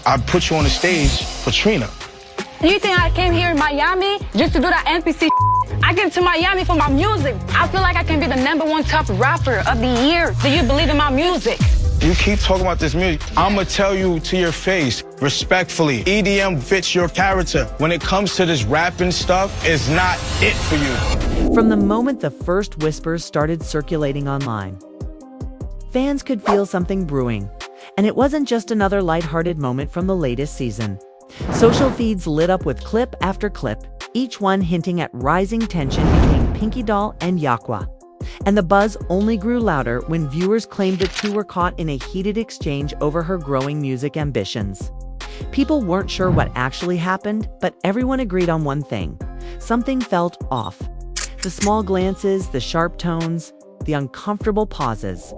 I put you on the stage for Trina. You think I came here in Miami just to do that NPC? I came to Miami for my music. I feel like I can be the #1 top rapper of the year. Do you believe in my music? You keep talking about this music. I'ma tell you to your face, respectfully, EDM fits your character. When it comes to this rapping stuff, it's not it for you. From the moment the first whispers started circulating online, fans could feel something brewing, and it wasn't just another lighthearted moment from the latest season. Social feeds lit up with clip after clip, each one hinting at rising tension between Pinkydoll and Jaquae. And the buzz only grew louder when viewers claimed the two were caught in a heated exchange over her growing music ambitions. People weren't sure what actually happened, but everyone agreed on one thing: something felt off. The small glances, the sharp tones, the uncomfortable pauses.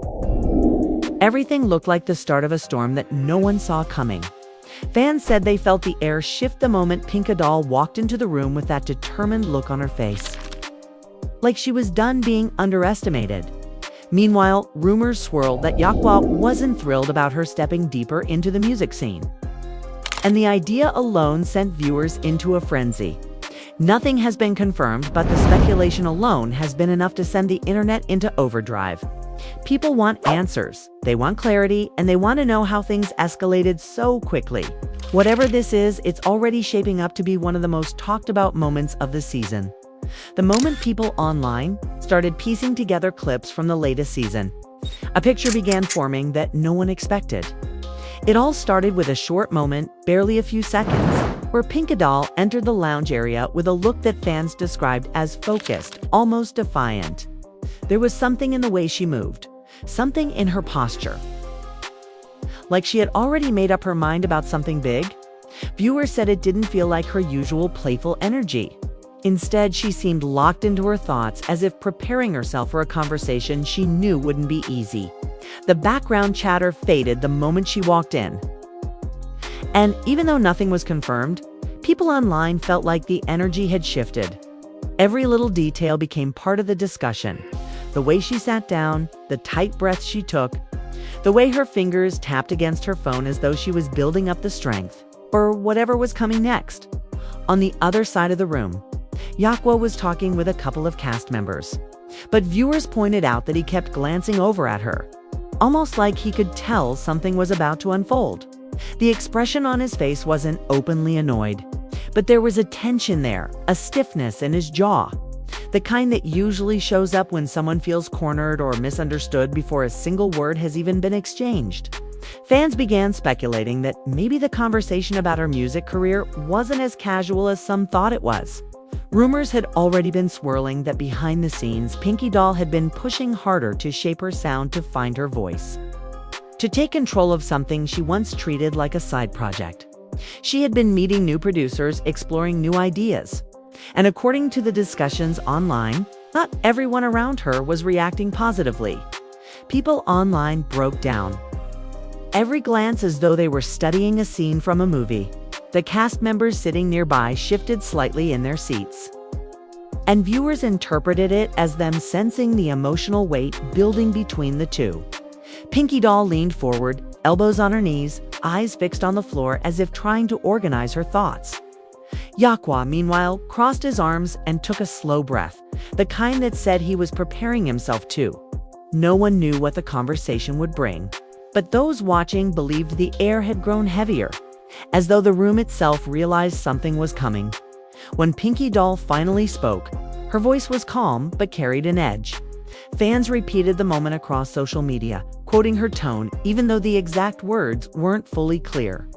Everything looked like the start of a storm that no one saw coming. Fans said they felt the air shift the moment Pinkydoll walked into the room with that determined look on her face, like she was done being underestimated. Meanwhile, rumors swirled that Jaquae wasn't thrilled about her stepping deeper into the music scene. And the idea alone sent viewers into a frenzy. Nothing has been confirmed, but the speculation alone has been enough to send the internet into overdrive. People want answers, they want clarity, and they want to know how things escalated so quickly. Whatever this is, it's already shaping up to be one of the most talked about moments of the season. The moment people online started piecing together clips from the latest season, a picture began forming that no one expected. It all started with a short moment, barely a few seconds, where Pinkydoll entered the lounge area with a look that fans described as focused, almost defiant. There was something in the way she moved, something in her posture, like she had already made up her mind about something big. Viewers said it didn't feel like her usual playful energy. Instead, she seemed locked into her thoughts, as if preparing herself for a conversation she knew wouldn't be easy. The background chatter faded the moment she walked in. And even though nothing was confirmed, people online felt like the energy had shifted. Every little detail became part of the discussion. The way she sat down, the tight breaths she took, the way her fingers tapped against her phone as though she was building up the strength for whatever was coming next. On the other side of the room, Jaquae was talking with a couple of cast members, but viewers pointed out that he kept glancing over at her, almost like he could tell something was about to unfold. The expression on his face wasn't openly annoyed, but there was a tension there, a stiffness in his jaw, the kind that usually shows up when someone feels cornered or misunderstood before a single word has even been exchanged. Fans began speculating that maybe the conversation about her music career wasn't as casual as some thought it was. Rumors had already been swirling that behind the scenes, Pinkydoll had been pushing harder to shape her sound, to find her voice, to take control of something she once treated like a side project. She had been meeting new producers, exploring new ideas. And according to the discussions online, not everyone around her was reacting positively. People online broke down, every glance as though they were studying a scene from a movie. The cast members sitting nearby shifted slightly in their seats, and viewers interpreted it as them sensing the emotional weight building between the two. Pinkydoll leaned forward, elbows on her knees, eyes fixed on the floor as if trying to organize her thoughts. Jaquae, meanwhile, crossed his arms and took a slow breath, the kind that said he was preparing himself too. No one knew what the conversation would bring, but those watching believed the air had grown heavier, as though the room itself realized something was coming. When Pinkydoll finally spoke, her voice was calm but carried an edge. Fans repeated the moment across social media, quoting her tone even though the exact words weren't fully clear.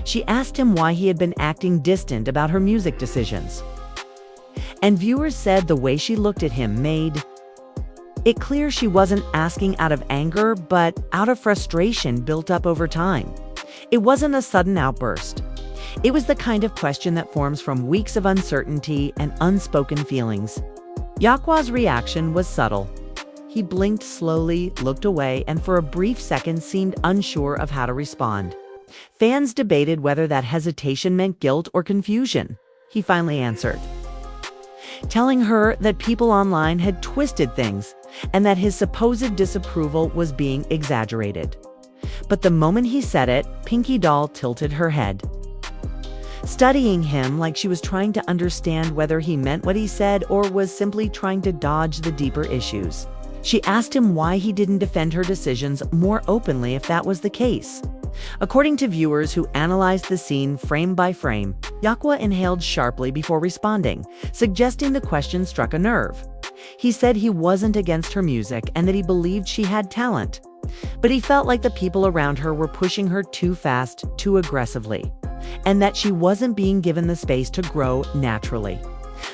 She asked him why he had been acting distant about her music decisions, and viewers said the way she looked at him made it clear she wasn't asking out of anger, but out of frustration built up over time. It wasn't a sudden outburst. It was the kind of question that forms from weeks of uncertainty and unspoken feelings. Jaquae's reaction was subtle. He blinked slowly, looked away, and for a brief second seemed unsure of how to respond. Fans debated whether that hesitation meant guilt or confusion. He finally answered, telling her that people online had twisted things and that his supposed disapproval was being exaggerated. But the moment he said it, Pinkydoll tilted her head, studying him like she was trying to understand whether he meant what he said or was simply trying to dodge the deeper issues. She asked him why he didn't defend her decisions more openly if that was the case. According to viewers who analyzed the scene frame by frame, Jaquae inhaled sharply before responding, suggesting the question struck a nerve. He said he wasn't against her music and that he believed she had talent, but he felt like the people around her were pushing her too fast, too aggressively, and that she wasn't being given the space to grow naturally.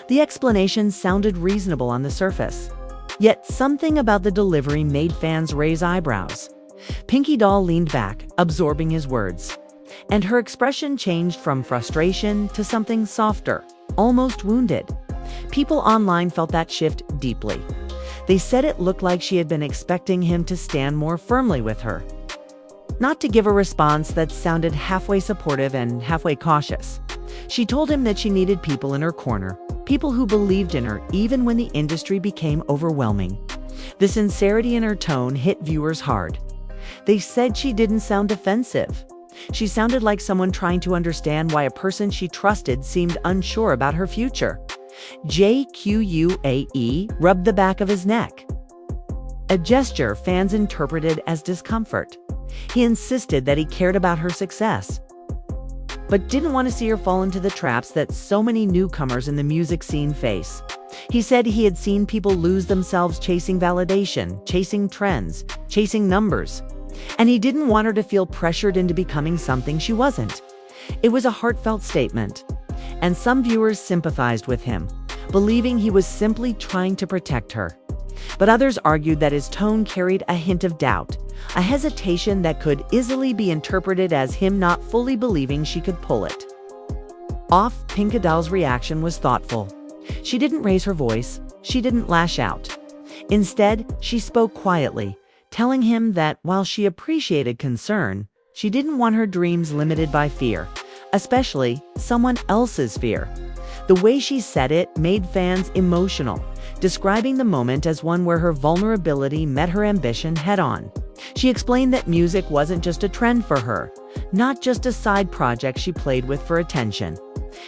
The explanation sounded reasonable on the surface, yet something about the delivery made fans raise eyebrows. Pinkydoll leaned back, absorbing his words, and her expression changed from frustration to something softer, almost wounded. People online felt that shift deeply. They said it looked like she had been expecting him to stand more firmly with her, not to give a response that sounded halfway supportive and halfway cautious. She told him that she needed people in her corner, people who believed in her even when the industry became overwhelming. The sincerity in her tone hit viewers hard. They said she didn't sound defensive. She sounded like someone trying to understand why a person she trusted seemed unsure about her future. Jaquae rubbed the back of his neck, a gesture fans interpreted as discomfort. He insisted that he cared about her success, but didn't want to see her fall into the traps that so many newcomers in the music scene face. He said he had seen people lose themselves chasing validation, chasing trends, chasing numbers, and he didn't want her to feel pressured into becoming something she wasn't. It was a heartfelt statement, and some viewers sympathized with him, believing he was simply trying to protect her. But others argued that his tone carried a hint of doubt, a hesitation that could easily be interpreted as him not fully believing she could pull it off. Pinkydoll's reaction was thoughtful. She didn't raise her voice, she didn't lash out. Instead, she spoke quietly, telling him that while she appreciated concern, she didn't want her dreams limited by fear, especially someone else's fear. The way she said it made fans emotional, describing the moment as one where her vulnerability met her ambition head-on. She explained that music wasn't just a trend for her, not just a side project she played with for attention.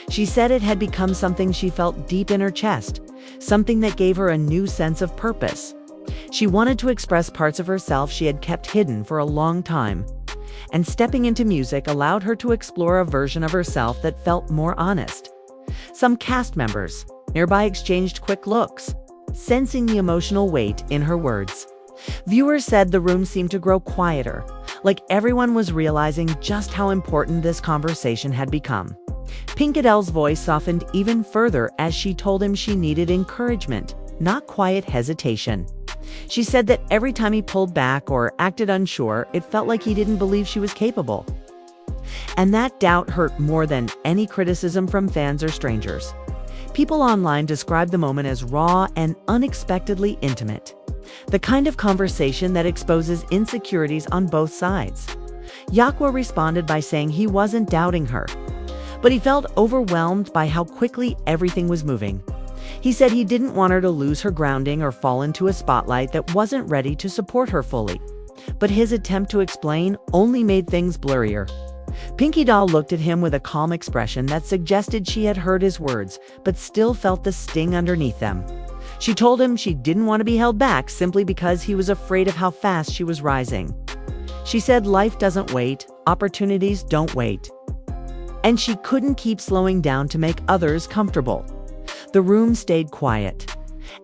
She said it had become something she felt deep in her chest, something that gave her a new sense of purpose. She wanted to express parts of herself she had kept hidden for a long time, and stepping into music allowed her to explore a version of herself that felt more honest. Some cast members nearby exchanged quick looks, sensing the emotional weight in her words. Viewers said the room seemed to grow quieter, like everyone was realizing just how important this conversation had become. Pinkydoll's voice softened even further as she told him she needed encouragement, not quiet hesitation. She said that every time he pulled back or acted unsure, it felt like he didn't believe she was capable. And that doubt hurt more than any criticism from fans or strangers. People online described the moment as raw and unexpectedly intimate, the kind of conversation that exposes insecurities on both sides. Jaquae responded by saying he wasn't doubting her, but he felt overwhelmed by how quickly everything was moving. He said he didn't want her to lose her grounding or fall into a spotlight that wasn't ready to support her fully. But his attempt to explain only made things blurrier. Pinkydoll looked at him with a calm expression that suggested she had heard his words, but still felt the sting underneath them. She told him she didn't want to be held back simply because he was afraid of how fast she was rising. She said life doesn't wait, opportunities don't wait, and she couldn't keep slowing down to make others comfortable. The room stayed quiet,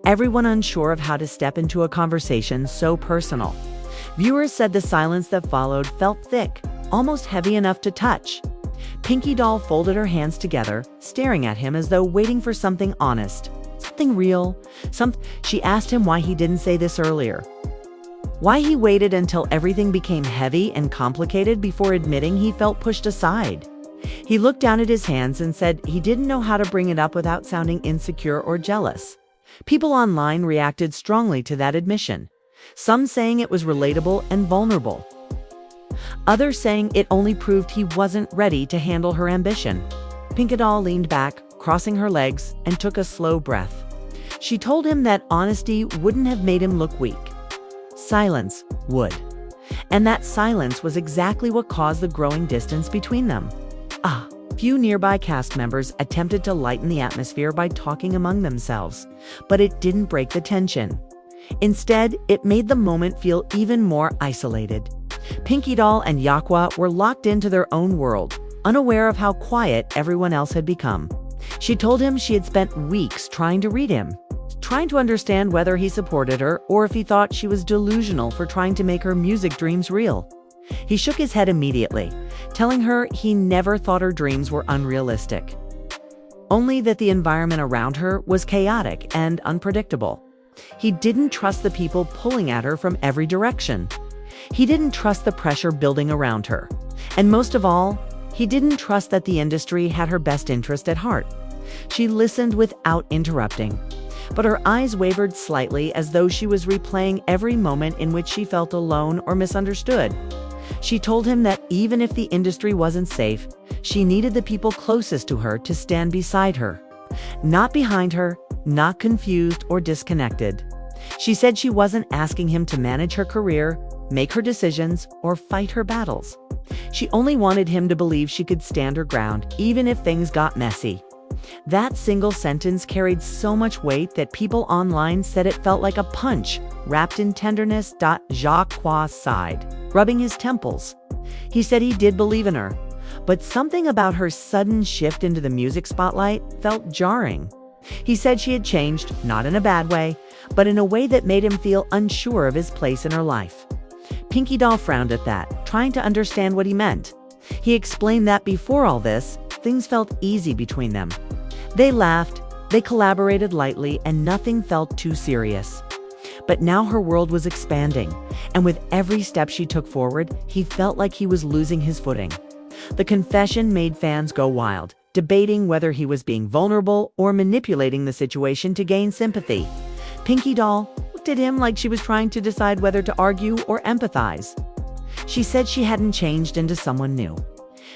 everyone unsure of how to step into a conversation so personal. Viewers said the silence that followed felt thick, almost heavy enough to touch. Pinkydoll folded her hands together, staring at him as though waiting for something honest, something real. She asked him why he didn't say this earlier, why he waited until everything became heavy and complicated before admitting he felt pushed aside. He looked down at his hands and said he didn't know how to bring it up without sounding insecure or jealous. People online reacted strongly to that admission, some saying it was relatable and vulnerable, others saying it only proved he wasn't ready to handle her ambition. Pinkydoll leaned back, crossing her legs, and took a slow breath. She told him that honesty wouldn't have made him look weak. Silence would. And that silence was exactly what caused the growing distance between them. Few nearby cast members attempted to lighten the atmosphere by talking among themselves, but it didn't break the tension. Instead, it made the moment feel even more isolated. Pinkydoll and Jaquae were locked into their own world, unaware of how quiet everyone else had become. She told him she had spent weeks trying to read him, trying to understand whether he supported her or if he thought she was delusional for trying to make her music dreams real. He shook his head immediately, telling her he never thought her dreams were unrealistic. Only that the environment around her was chaotic and unpredictable. He didn't trust the people pulling at her from every direction. He didn't trust the pressure building around her. And most of all, he didn't trust that the industry had her best interest at heart. She listened without interrupting, but her eyes wavered slightly as though she was replaying every moment in which she felt alone or misunderstood. She told him that even if the industry wasn't safe, she needed the people closest to her to stand beside her, not behind her, not confused or disconnected. She said she wasn't asking him to manage her career, make her decisions, or fight her battles. She only wanted him to believe she could stand her ground, even if things got messy. That single sentence carried so much weight that people online said it felt like a punch wrapped in tenderness. Jaquae sighed, rubbing his temples. He said he did believe in her, but something about her sudden shift into the music spotlight felt jarring. He said she had changed, not in a bad way, but in a way that made him feel unsure of his place in her life. Pinkydoll frowned at that, trying to understand what he meant. He explained that before all this, things felt easy between them. They laughed, they collaborated lightly, and nothing felt too serious. But now her world was expanding, and with every step she took forward, he felt like he was losing his footing. The confession made fans go wild, debating whether he was being vulnerable or manipulating the situation to gain sympathy. Pinkydoll looked at him like she was trying to decide whether to argue or empathize. She said she hadn't changed into someone new.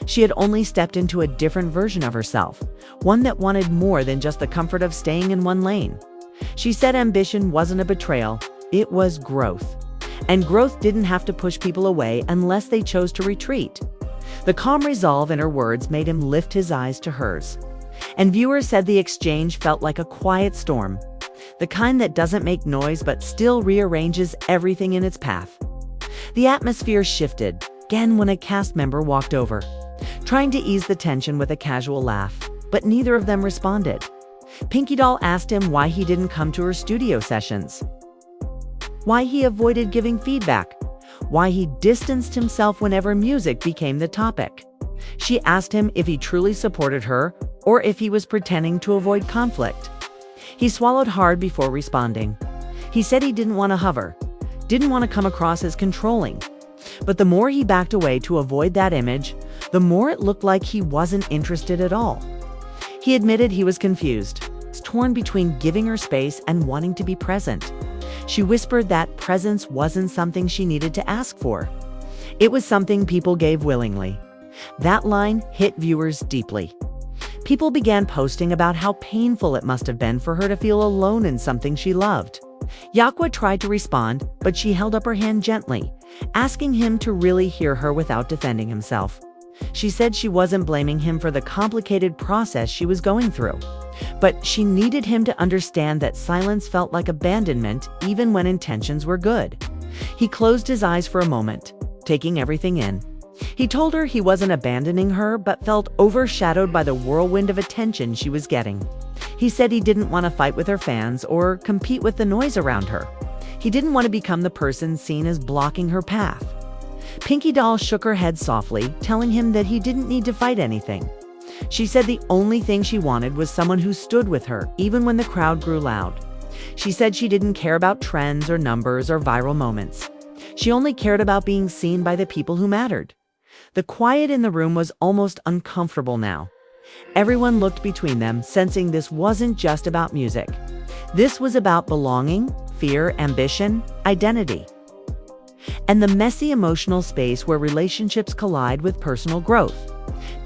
She had only stepped into a different version of herself, one that wanted more than just the comfort of staying in one lane. She said ambition wasn't a betrayal, it was growth. And growth didn't have to push people away unless they chose to retreat. The calm resolve in her words made him lift his eyes to hers. And viewers said the exchange felt like a quiet storm, the kind that doesn't make noise but still rearranges everything in its path. The atmosphere shifted, again when a cast member walked over, trying to ease the tension with a casual laugh, but neither of them responded. Pinkydoll asked him why he didn't come to her studio sessions, why he avoided giving feedback, why he distanced himself whenever music became the topic. She asked him if he truly supported her or if he was pretending to avoid conflict. He swallowed hard before responding. He said he didn't want to hover, didn't want to come across as controlling. But the more he backed away to avoid that image, the more it looked like he wasn't interested at all. He admitted he was confused, torn between giving her space and wanting to be present. She whispered that presence wasn't something she needed to ask for. It was something people gave willingly. That line hit viewers deeply. People began posting about how painful it must have been for her to feel alone in something she loved. Jaquae tried to respond, but she held up her hand gently, asking him to really hear her without defending himself. She said she wasn't blaming him for the complicated process she was going through, but she needed him to understand that silence felt like abandonment even when intentions were good. He closed his eyes for a moment, taking everything in. He told her he wasn't abandoning her, but felt overshadowed by the whirlwind of attention she was getting. He said he didn't want to fight with her fans or compete with the noise around her. He didn't want to become the person seen as blocking her path. Pinkydoll shook her head softly, telling him that he didn't need to fight anything. She said the only thing she wanted was someone who stood with her, even when the crowd grew loud. She said she didn't care about trends or numbers or viral moments. She only cared about being seen by the people who mattered. The quiet in the room was almost uncomfortable now. Everyone looked between them, sensing this wasn't just about music. This was about belonging, fear, ambition, identity, and the messy emotional space where relationships collide with personal growth.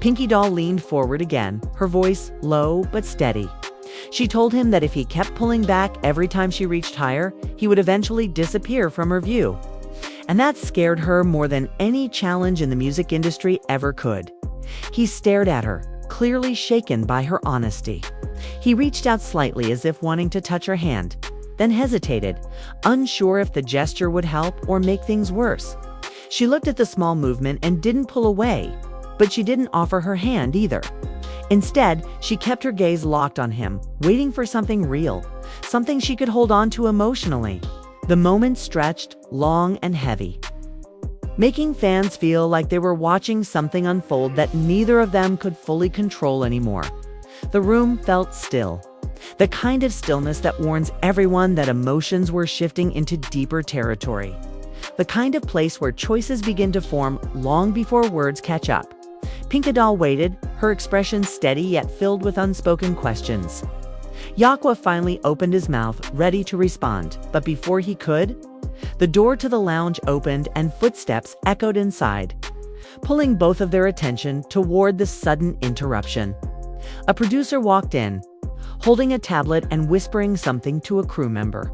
Pinkydoll leaned forward again, her voice low but steady. She told him that if he kept pulling back every time she reached higher, he would eventually disappear from her view. and that scared her more than any challenge in the music industry ever could. He stared at her, clearly shaken by her honesty. He reached out slightly as if wanting to touch her hand, then hesitated, unsure if the gesture would help or make things worse. She looked at the small movement and didn't pull away, but she didn't offer her hand either. Instead, she kept her gaze locked on him, waiting for something real, something she could hold on to emotionally. The moment stretched, long and heavy, making fans feel like they were watching something unfold that neither of them could fully control anymore. The room felt still, the kind of stillness that warns everyone that emotions were shifting into deeper territory, the kind of place where choices begin to form long before words catch up. Pinkydoll waited, her expression steady yet filled with unspoken questions. Jaquae finally opened his mouth, ready to respond, but before he could, the door to the lounge opened and footsteps echoed inside, pulling both of their attention toward the sudden interruption. A producer walked in, holding a tablet and whispering something to a crew member.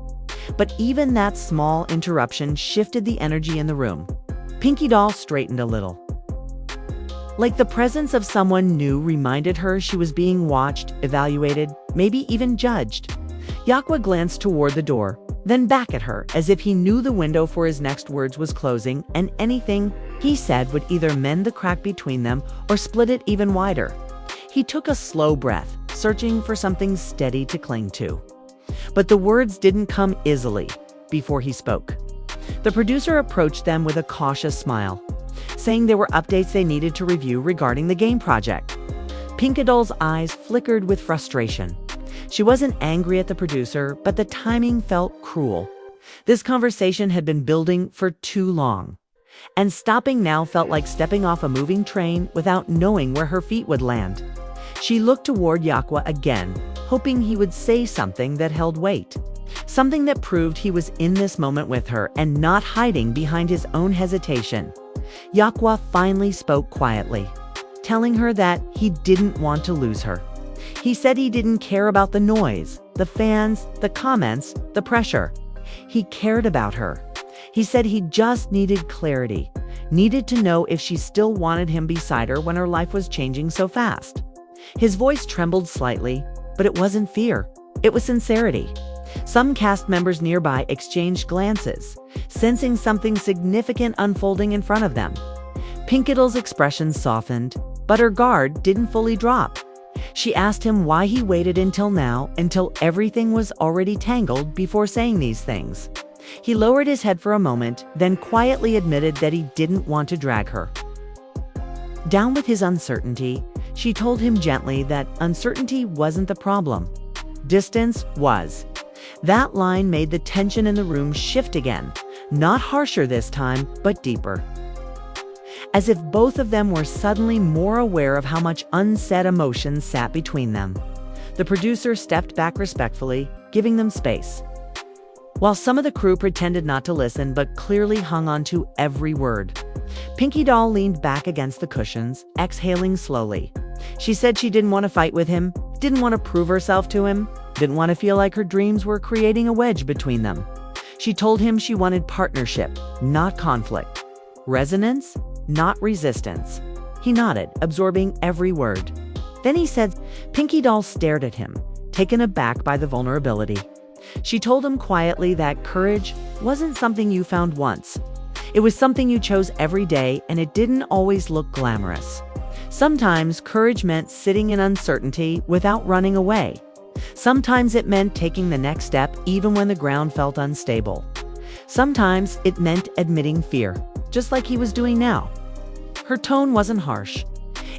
But even that small interruption shifted the energy in the room. Pinkydoll straightened a little, like the presence of someone new reminded her she was being watched, evaluated, maybe even judged. Jaquae glanced toward the door, then back at her, as if he knew the window for his next words was closing, and anything he said would either mend the crack between them or split it even wider. He took a slow breath, searching for something steady to cling to. But the words didn't come easily before he spoke. The producer approached them with a cautious smile, saying there were updates they needed to review regarding the game project. Pinkydoll's eyes flickered with frustration. She wasn't angry at the producer, but the timing felt cruel. This conversation had been building for too long, and stopping now felt like stepping off a moving train without knowing where her feet would land. She looked toward Jaquae again, hoping he would say something that held weight, something that proved he was in this moment with her and not hiding behind his own hesitation. Jaquae finally spoke quietly, telling her that he didn't want to lose her. He said he didn't care about the noise, the fans, the comments, the pressure. He cared about her. He said he just needed clarity, needed to know if she still wanted him beside her when her life was changing so fast. His voice trembled slightly, but it wasn't fear. It was sincerity. Some cast members nearby exchanged glances, sensing something significant unfolding in front of them. Pinkydoll's expression softened, but her guard didn't fully drop. She asked him why he waited until now, until everything was already tangled, before saying these things. He lowered his head for a moment, then quietly admitted that he didn't want to drag her down with his uncertainty. She told him gently that uncertainty wasn't the problem. Distance was. That line made the tension in the room shift again, not harsher this time, but deeper. As if both of them were suddenly more aware of how much unsaid emotion sat between them. The producer stepped back respectfully, giving them space, while some of the crew pretended not to listen but clearly hung on to every word. Pinkydoll leaned back against the cushions, exhaling slowly. She said she didn't want to fight with him, didn't want to prove herself to him, didn't want to feel like her dreams were creating a wedge between them. She told him she wanted partnership, not conflict. Resonance, not resistance. He nodded, absorbing every word. Then he said, Pinkydoll stared at him, taken aback by the vulnerability. She told him quietly that courage wasn't something you found once. It was something you chose every day, and it didn't always look glamorous. Sometimes courage meant sitting in uncertainty without running away. Sometimes it meant taking the next step even when the ground felt unstable. Sometimes it meant admitting fear, just like he was doing now. Her tone wasn't harsh.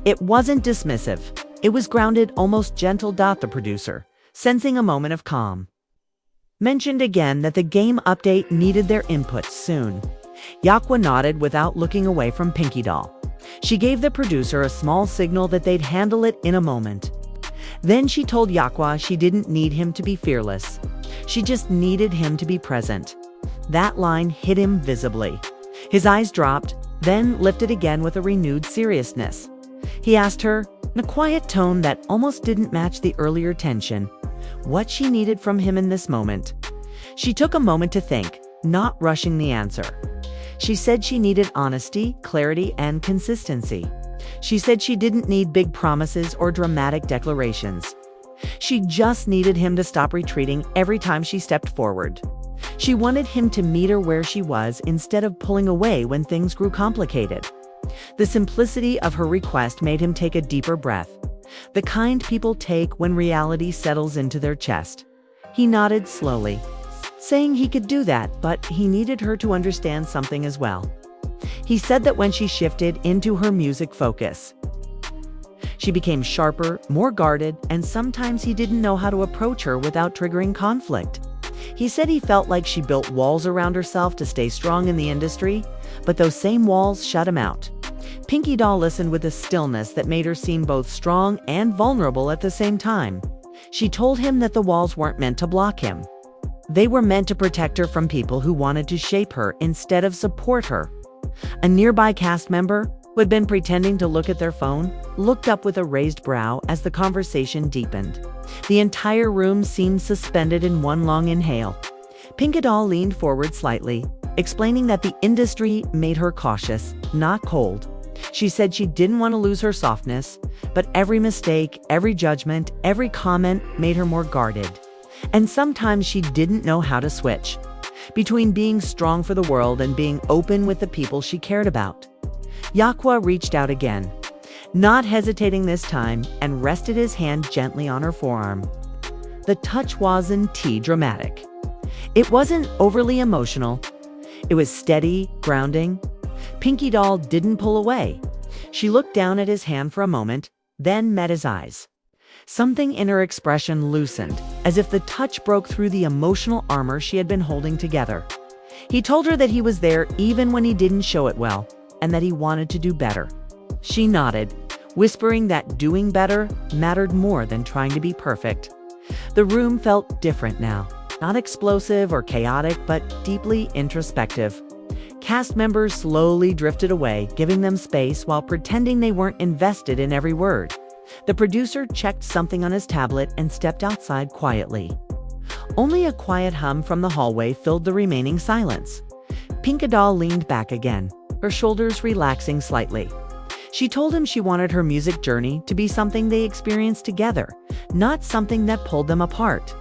It wasn't dismissive. It was grounded, almost gentle. The producer, sensing a moment of calm, mentioned again that the game update needed their input soon. Jaquae nodded without looking away from Pinkydoll. She gave the producer a small signal that they'd handle it in a moment. Then she told Jaquae she didn't need him to be fearless. She just needed him to be present. That line hit him visibly. His eyes dropped, then lifted again with a renewed seriousness. He asked her, in a quiet tone that almost didn't match the earlier tension, what she needed from him in this moment. She took a moment to think, not rushing the answer. She said she needed honesty, clarity, and consistency. She said she didn't need big promises or dramatic declarations. She just needed him to stop retreating every time she stepped forward. She wanted him to meet her where she was instead of pulling away when things grew complicated. The simplicity of her request made him take a deeper breath, the kind people take when reality settles into their chest. He nodded slowly, saying he could do that, but he needed her to understand something as well. He said that when she shifted into her music focus, she became sharper, more guarded, and sometimes he didn't know how to approach her without triggering conflict. He said he felt like she built walls around herself to stay strong in the industry, but those same walls shut him out. Pinkydoll listened with a stillness that made her seem both strong and vulnerable at the same time. She told him that the walls weren't meant to block him. They were meant to protect her from people who wanted to shape her instead of support her. A nearby cast member, who had been pretending to look at their phone, looked up with a raised brow as the conversation deepened. The entire room seemed suspended in one long inhale. Pinkydoll leaned forward slightly, explaining that the industry made her cautious, not cold. She said she didn't want to lose her softness, but every mistake, every judgment, every comment made her more guarded. And sometimes she didn't know how to switch between being strong for the world and being open with the people she cared about. Jaquae reached out again, not hesitating this time, and rested his hand gently on her forearm. The touch wasn't too dramatic. It wasn't overly emotional. It was steady, grounding. Pinkydoll didn't pull away. She looked down at his hand for a moment, then met his eyes. Something in her expression loosened, as if the touch broke through the emotional armor she had been holding together. He told her that he was there even when he didn't show it well, and that he wanted to do better. She nodded, whispering that doing better mattered more than trying to be perfect. The room felt different now, not explosive or chaotic, but deeply introspective. Cast members slowly drifted away, giving them space while pretending they weren't invested in every word. The producer checked something on his tablet and stepped outside quietly. Only a quiet hum from the hallway filled the remaining silence. Pinkydoll leaned back again, her shoulders relaxing slightly. She told him she wanted her music journey to be something they experienced together, not something that pulled them apart.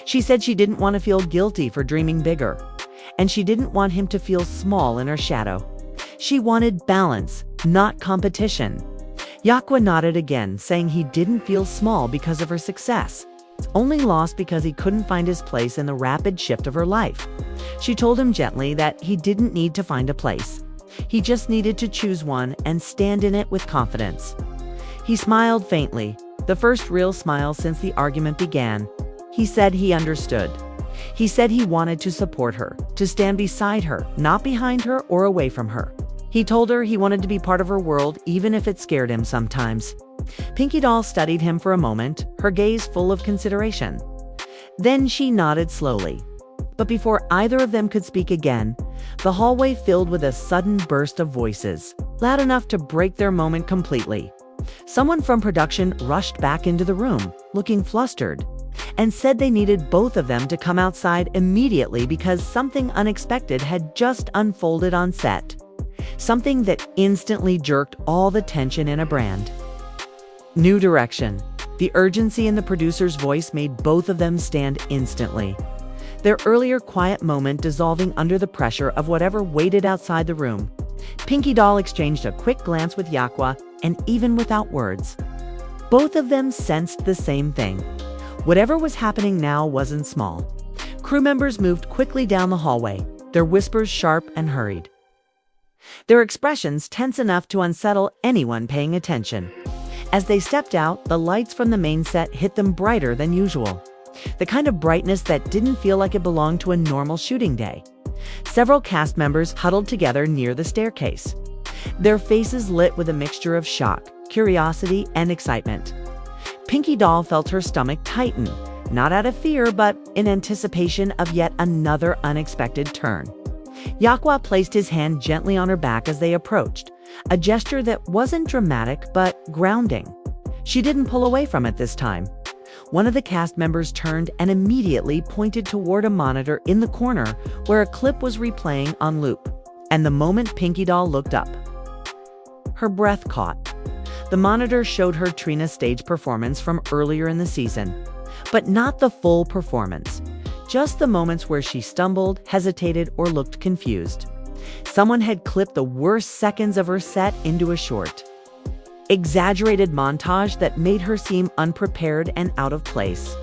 She said she didn't want to feel guilty for dreaming bigger, and she didn't want him to feel small in her shadow. She wanted balance, not competition. Jaquae nodded again, saying he didn't feel small because of her success, only lost because he couldn't find his place in the rapid shift of her life. She told him gently that he didn't need to find a place. He just needed to choose one and stand in it with confidence. He smiled faintly, the first real smile since the argument began. He said he understood. He said he wanted to support her, to stand beside her, not behind her or away from her. He told her he wanted to be part of her world, even if it scared him sometimes. Pinkydoll studied him for a moment, her gaze full of consideration. Then she nodded slowly. But before either of them could speak again, the hallway filled with a sudden burst of voices, loud enough to break their moment completely. Someone from production rushed back into the room, looking flustered, and said they needed both of them to come outside immediately because something unexpected had just unfolded on set. Something that instantly jerked all the tension in a brand. New direction. The urgency in the producer's voice made both of them stand instantly. Their earlier quiet moment dissolving under the pressure of whatever waited outside the room. Pinkydoll exchanged a quick glance with Jaquae, and even without words, both of them sensed the same thing. Whatever was happening now wasn't small. Crew members moved quickly down the hallway, their whispers sharp and hurried, their expressions tense enough to unsettle anyone paying attention. As they stepped out, the lights from the main set hit them brighter than usual. The kind of brightness that didn't feel like it belonged to a normal shooting day. Several cast members huddled together near the staircase, their faces lit with a mixture of shock, curiosity, and excitement. Pinkydoll felt her stomach tighten, not out of fear, but in anticipation of yet another unexpected turn. Jaquae placed his hand gently on her back as they approached, a gesture that wasn't dramatic but grounding. She didn't pull away from it this time. One of the cast members turned and immediately pointed toward a monitor in the corner where a clip was replaying on loop. and the moment Pinkydoll looked up, her breath caught. The monitor showed her Trina's stage performance from earlier in the season, but not the full performance, just the moments where she stumbled, hesitated, or looked confused. Someone had clipped the worst seconds of her set into a short, exaggerated montage that made her seem unprepared and out of place.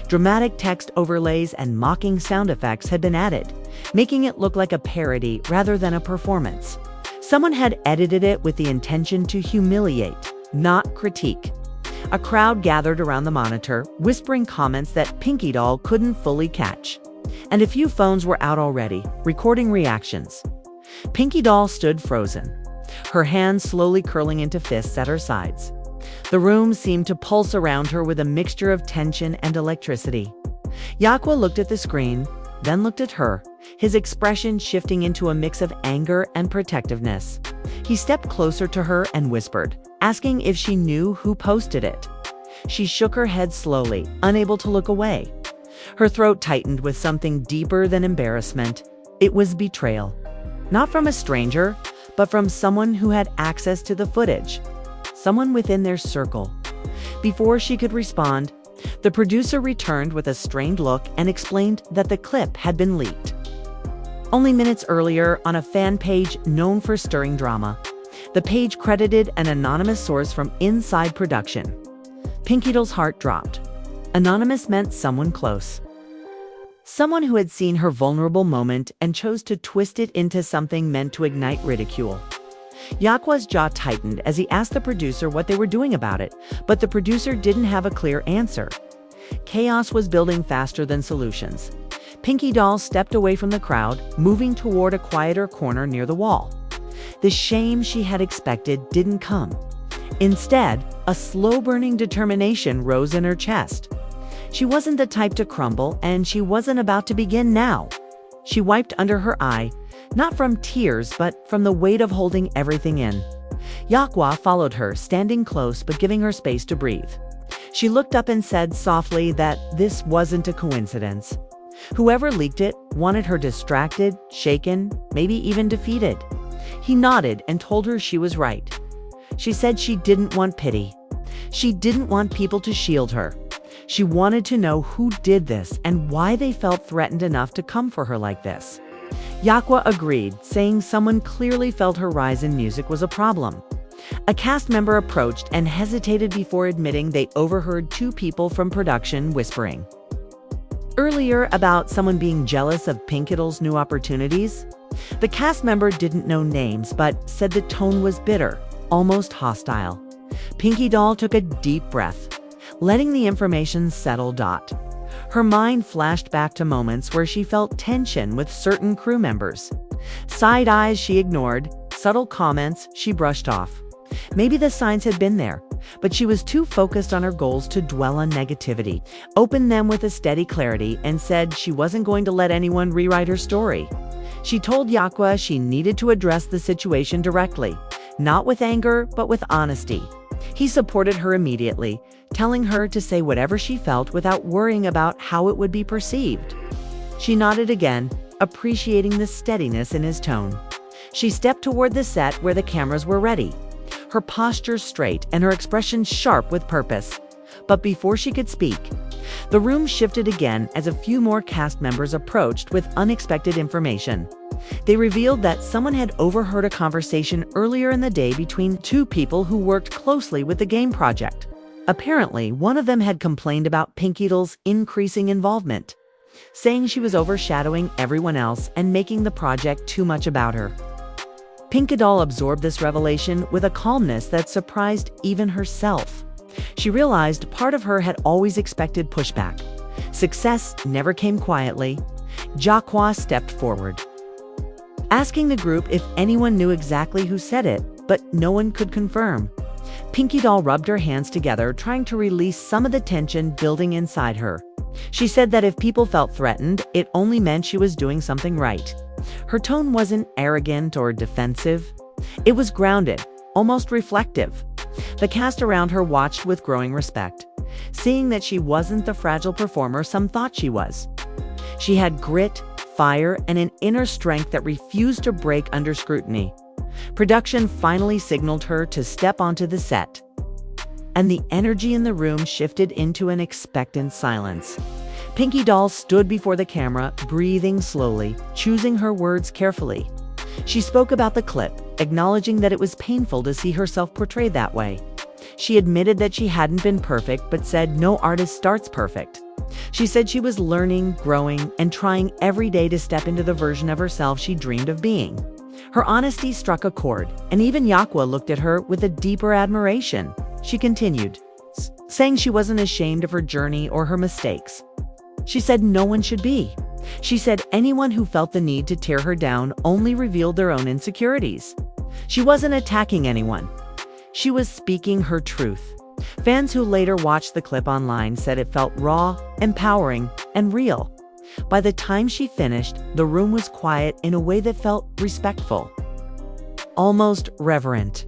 Dramatic text overlays and mocking sound effects had been added, making it look like a parody rather than a performance. Someone had edited it with the intention to humiliate, not critique. A crowd gathered around the monitor, whispering comments that Pinkydoll couldn't fully catch. And a few phones were out already, recording reactions. Pinkydoll stood frozen, her hands slowly curling into fists at her sides. The room seemed to pulse around her with a mixture of tension and electricity. Jaquae looked at the screen, then looked at her, his expression shifting into a mix of anger and protectiveness. He stepped closer to her and whispered, asking if she knew who posted it. She shook her head slowly, unable to look away. Her throat tightened with something deeper than embarrassment. It was betrayal. Not from a stranger, but from someone who had access to the footage. Someone within their circle. Before she could respond, the producer returned with a strained look and explained that the clip had been leaked. Only minutes earlier, on a fan page known for stirring drama, the page credited an anonymous source from inside production. Pinkydoll's heart dropped. Anonymous meant someone close. Someone who had seen her vulnerable moment and chose to twist it into something meant to ignite ridicule. Jaquae's jaw tightened as he asked the producer what they were doing about it, but the producer didn't have a clear answer. Chaos was building faster than solutions. Pinkydoll stepped away from the crowd, moving toward a quieter corner near the wall. The shame she had expected didn't come. Instead, a slow-burning determination rose in her chest. She wasn't the type to crumble, and she wasn't about to begin now. She wiped under her eye, not from tears, but from the weight of holding everything in. Jaquae followed her, standing close but giving her space to breathe. She looked up and said softly that this wasn't a coincidence. Whoever leaked it wanted her distracted, shaken, maybe even defeated. He nodded and told her she was right. She said she didn't want pity. She didn't want people to shield her. She wanted to know who did this and why they felt threatened enough to come for her like this. Jaquae agreed, saying someone clearly felt her rise in music was a problem. A cast member approached and hesitated before admitting they overheard two people from production whispering earlier about someone being jealous of Pinkydoll's new opportunities. The cast member didn't know names but said the tone was bitter, almost hostile. Pinkydoll took a deep breath, letting the information settle. Her mind flashed back to moments where she felt tension with certain crew members. Side eyes she ignored, subtle comments she brushed off. Maybe the signs had been there, but she was too focused on her goals to dwell on negativity, opened them with a steady clarity, and said she wasn't going to let anyone rewrite her story. She told Jaquae she needed to address the situation directly, not with anger, but with honesty. He supported her immediately, telling her to say whatever she felt without worrying about how it would be perceived. She nodded again, appreciating the steadiness in his tone. She stepped toward the set where the cameras were ready, her posture straight and her expression sharp with purpose. But before she could speak, the room shifted again as a few more cast members approached with unexpected information. They revealed that someone had overheard a conversation earlier in the day between two people who worked closely with the game project. Apparently, one of them had complained about Pinkydoll's increasing involvement, saying she was overshadowing everyone else and making the project too much about her. Pinkydoll absorbed this revelation with a calmness that surprised even herself. She realized part of her had always expected pushback. Success never came quietly. Jaquae stepped forward, asking the group if anyone knew exactly who said it, but no one could confirm. Pinkydoll rubbed her hands together, trying to release some of the tension building inside her. She said that if people felt threatened, it only meant she was doing something right. Her tone wasn't arrogant or defensive. It was grounded, almost reflective. The cast around her watched with growing respect, seeing that she wasn't the fragile performer some thought she was. She had grit, fire, and an inner strength that refused to break under scrutiny. Production finally signaled her to step onto the set, and the energy in the room shifted into an expectant silence. Pinkydoll stood before the camera, breathing slowly, choosing her words carefully. She spoke about the clip, acknowledging that it was painful to see herself portrayed that way. She admitted that she hadn't been perfect, but said no artist starts perfect. She said she was learning, growing, and trying every day to step into the version of herself she dreamed of being. Her honesty struck a chord, and even Jaquae looked at her with a deeper admiration. She continued, saying she wasn't ashamed of her journey or her mistakes. She said no one should be. She said anyone who felt the need to tear her down only revealed their own insecurities. She wasn't attacking anyone. She was speaking her truth. Fans who later watched the clip online said it felt raw, empowering, and real. By the time she finished, the room was quiet in a way that felt respectful, almost reverent.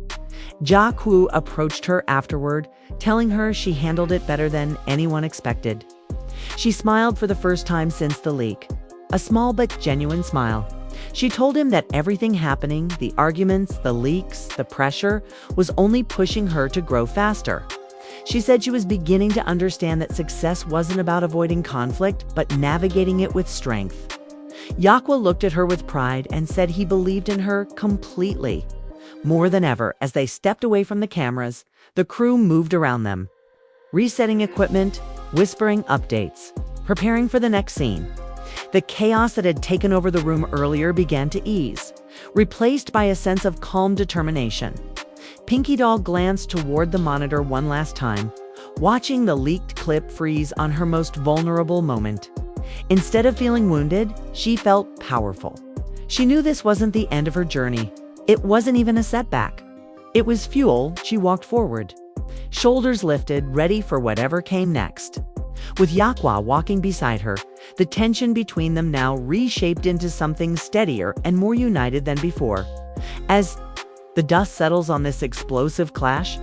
Jaquae approached her afterward, telling her she handled it better than anyone expected. She smiled for the first time since the leak, a small but genuine smile. She told him that everything happening, the arguments, the leaks, the pressure, was only pushing her to grow faster. She said she was beginning to understand that success wasn't about avoiding conflict, but navigating it with strength. Jaquae looked at her with pride and said he believed in her completely. More than ever, as they stepped away from the cameras, the crew moved around them, resetting equipment, whispering updates, preparing for the next scene. The chaos that had taken over the room earlier began to ease, replaced by a sense of calm determination. Pinkydoll glanced toward the monitor one last time, watching the leaked clip freeze on her most vulnerable moment. Instead of feeling wounded, she felt powerful. She knew this wasn't the end of her journey. It wasn't even a setback. It was fuel. She walked forward, shoulders lifted, ready for whatever came next. With Jaquae walking beside her, the tension between them now reshaped into something steadier and more united than before. As the dust settles on this explosive clash,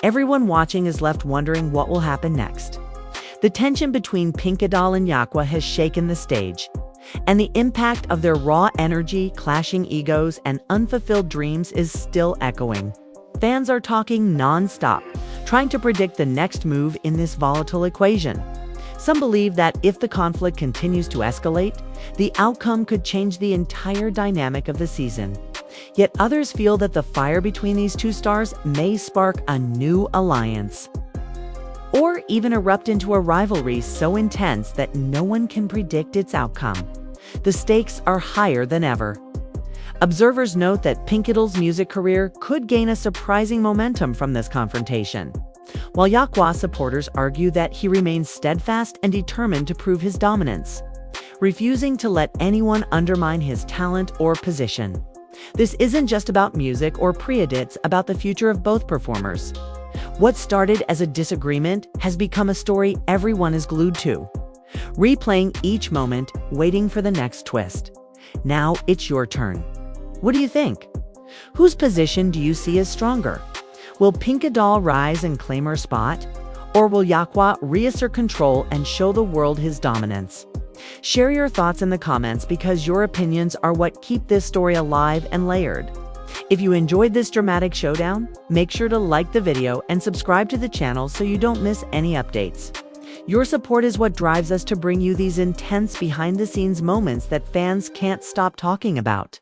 everyone watching is left wondering what will happen next. The tension between Pinkydoll and Jaquae has shaken the stage, and the impact of their raw energy, clashing egos, and unfulfilled dreams is still echoing. Fans are talking non-stop, trying to predict the next move in this volatile equation. Some believe that if the conflict continues to escalate, the outcome could change the entire dynamic of the season. Yet others feel that the fire between these two stars may spark a new alliance, or even erupt into a rivalry so intense that no one can predict its outcome. The stakes are higher than ever. Observers note that Pinkydoll's music career could gain a surprising momentum from this confrontation, while Jaquae supporters argue that he remains steadfast and determined to prove his dominance, refusing to let anyone undermine his talent or position. This isn't just about music or pre-edits, about the future of both performers. What started as a disagreement has become a story everyone is glued to, replaying each moment, waiting for the next twist. Now it's your turn. What do you think? Whose position do you see as stronger? Will Pinkydoll rise and claim her spot? Or will Jaquae reassert control and show the world his dominance? Share your thoughts in the comments, because your opinions are what keep this story alive and layered. If you enjoyed this dramatic showdown, make sure to like the video and subscribe to the channel so you don't miss any updates. Your support is what drives us to bring you these intense behind-the-scenes moments that fans can't stop talking about.